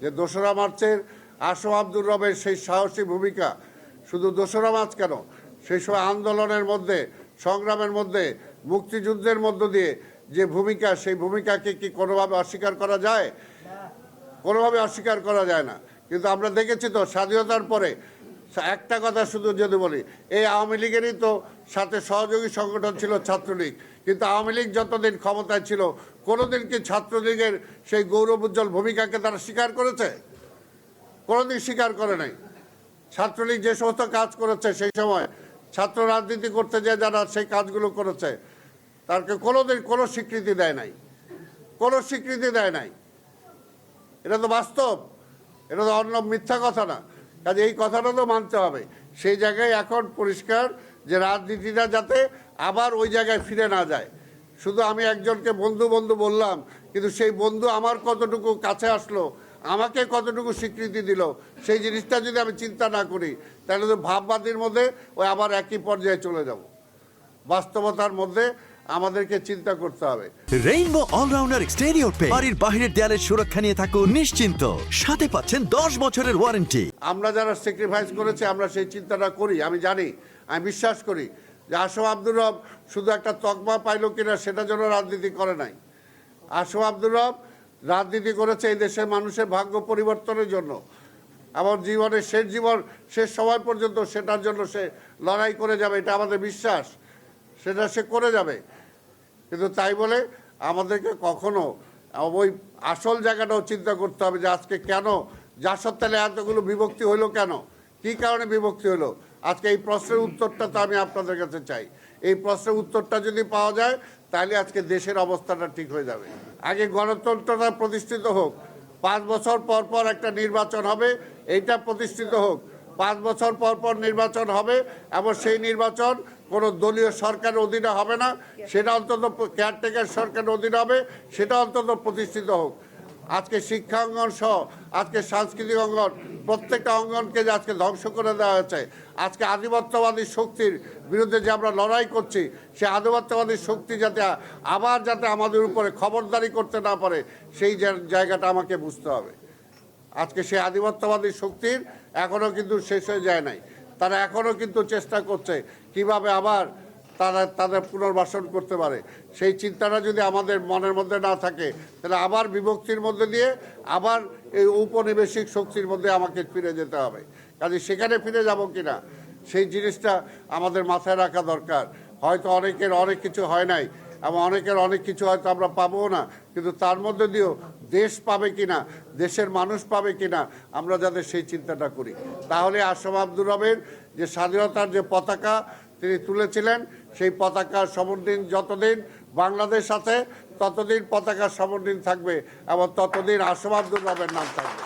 যে দোসরা মার্চের আসম আব্দুর রবের সেই সাহসী ভূমিকা, শুধু দোসরা মার্চ কেন, সেই সময় আন্দোলনের মধ্যে, সংগ্রামের মধ্যে, মুক্তিযুদ্ধের মধ্য দিয়ে যে ভূমিকা, সেই ভূমিকাকে কি কোনোভাবে অস্বীকার করা যায়? কোনোভাবে অস্বীকার করা যায় না। কিন্তু আমরা দেখেছি তো স্বাধীনতার পরে একটা কথা শুধু যদি বলি, এই আওয়ামী লীগেরই তো সাথে সহযোগী সংগঠন ছিল ছাত্রলীগ, কিন্তু আওয়ামী লীগ যতদিন ক্ষমতায় ছিল কোনোদিন কি ছাত্রলীগের সেই গৌরবোজ্জ্বল ভূমিকাকে তারা স্বীকার করেছে? কোনোদিন স্বীকার করে নাই। ছাত্রলীগ যে সমস্ত কাজ করেছে সেই সময়, ছাত্র রাজনীতি করতে যে যারা সেই কাজগুলো করেছে, তাকে কোনোদিন কোনো স্বীকৃতি দেয় নাই, কোনো স্বীকৃতি দেয় নাই। এটা তো বাস্তব, এটা তো অন্য মিথ্যা কথা না। কাজে এই কথাটা তো মানতে হবে। সেই জায়গায় এখন পরিষ্কার যে রাজনীতিটা যাতে আবার ওই জায়গায় ফিরে না যায়। শুধু আমি একজনকে বন্ধু বন্ধু বললাম, কিন্তু সেই বন্ধু আমার কতটুকু কাছে আসলো, আমাকে কতটুকু স্বীকৃতি দিল, সেই জিনিসটা যদি আমি চিন্তা না করি, তাহলে তো ভাববাদীর মধ্যে ওই আবার একই পর্যায়ে চলে যাব। বাস্তবতার মধ্যে আমাদেরকে চিন্তা করতে হবে। রেইনবো অলরাউন্ডার এক্সটেরিয়র পেইন্ট বাড়ির বাহিরের দেয়ালের সুরক্ষা নিয়ে থাকুন নিশ্চিন্ত, সাথে পাচ্ছেন 10 বছরের ওয়ারেন্টি। আমরা যারা স্যাক্রিফাইস করেছি আমরা সেই চিন্তাটা করি, আমি জানি, আমি বিশ্বাস করি যে আসম আব্দুর রব শুধু একটা তকমা পাইল কিনা সেটার জন্য রাজনীতি করে নাই। আসম আব্দুর রব রাজনীতি করেছে এই দেশের মানুষের ভাগ্য পরিবর্তনের জন্য। আমার জীবনের শেষ সময় পর্যন্ত সেটার জন্য সে লড়াই করে যাবে, এটা আমাদের বিশ্বাস, সেটা সে করে যাবে। কিন্তু তাই বলে আমাদেরকে কখনো ওই আসল জায়গাটাও চিন্তা করতে হবে যে আজকে কেন জাসত্তালে এতগুলো বিভক্তি হইলো, কেন, কী কারণে বিভক্তি হলো। আজকে এই প্রশ্নের উত্তরটা তো আমি আপনাদের কাছে চাই। এই প্রশ্নের উত্তরটা যদি পাওয়া যায় তাহলে আজকে দেশের অবস্থাটা ঠিক হয়ে যাবে। আগে গণতন্ত্রটা প্রতিষ্ঠিত হোক, 5 বছর পর পর একটা নির্বাচন হবে, এইটা প্রতিষ্ঠিত হোক। 5 বছর পর পর নির্বাচন হবে এবং সেই নির্বাচন কোনো দলীয় সরকারের অধীনে হবে না, সেটা অন্তত কেয়ারটেকার সরকারের অধীনে হবে, সেটা অন্তত প্রতিষ্ঠিত হোক। আজকে শিক্ষা অঙ্গন সহ আজকে সাংস্কৃতিক অঙ্গন, প্রত্যেকটা অঙ্গনকে যে আজকে ধ্বংস করে দেওয়া হয়েছে, আজকে আধিপত্যবাদী শক্তির বিরুদ্ধে যে আমরা লড়াই করছি, সে আধিপত্যবাদী শক্তি যাতে আবার আমাদের উপরে খবরদারি করতে না পারে, সেই জায়গাটা আমাকে বুঝতে হবে। আজকে সেই আধিপত্যবাদী শক্তির এখনও কিন্তু শেষ হয়ে যায় নাই। তারা এখনও কিন্তু চেষ্টা করছে কিভাবে আবার তাদের পুনর্বাসন করতে পারে। সেই চিন্তাটা যদি আমাদের মনের মধ্যে না থাকে, তাহলে আবার বিভক্তির মধ্যে দিয়ে আবার এই ঔপনিবেশিক শক্তির মধ্যে আমাকে ফিরে যেতে হবে। কাজে সেখানে ফিরে যাব কিনা সেই জিনিসটা আমাদের মাথায় রাখা দরকার। হয়তো অনেকের অনেক কিছু হয় নাই এবং অনেকের অনেক কিছু হয়তো আমরা পাবো না, কিন্তু তার মধ্যে দিয়েও দেশ পাবে কিনা, দেশের মানুষ পাবে কিনা, আমরা যাতে সেই চিন্তাটা করি। তাহলে আসম আব্দুর রবের যে স্বাধীনতার যে পতাকা তিনি তুলেছিলেন, সেই পতাকার সমর্দিন যতদিন বাংলাদেশ আছে ততদিন পতাকার সমর্দিন থাকবে এবং ততদিন আসম আব্দুর রবের নাম থাকবে।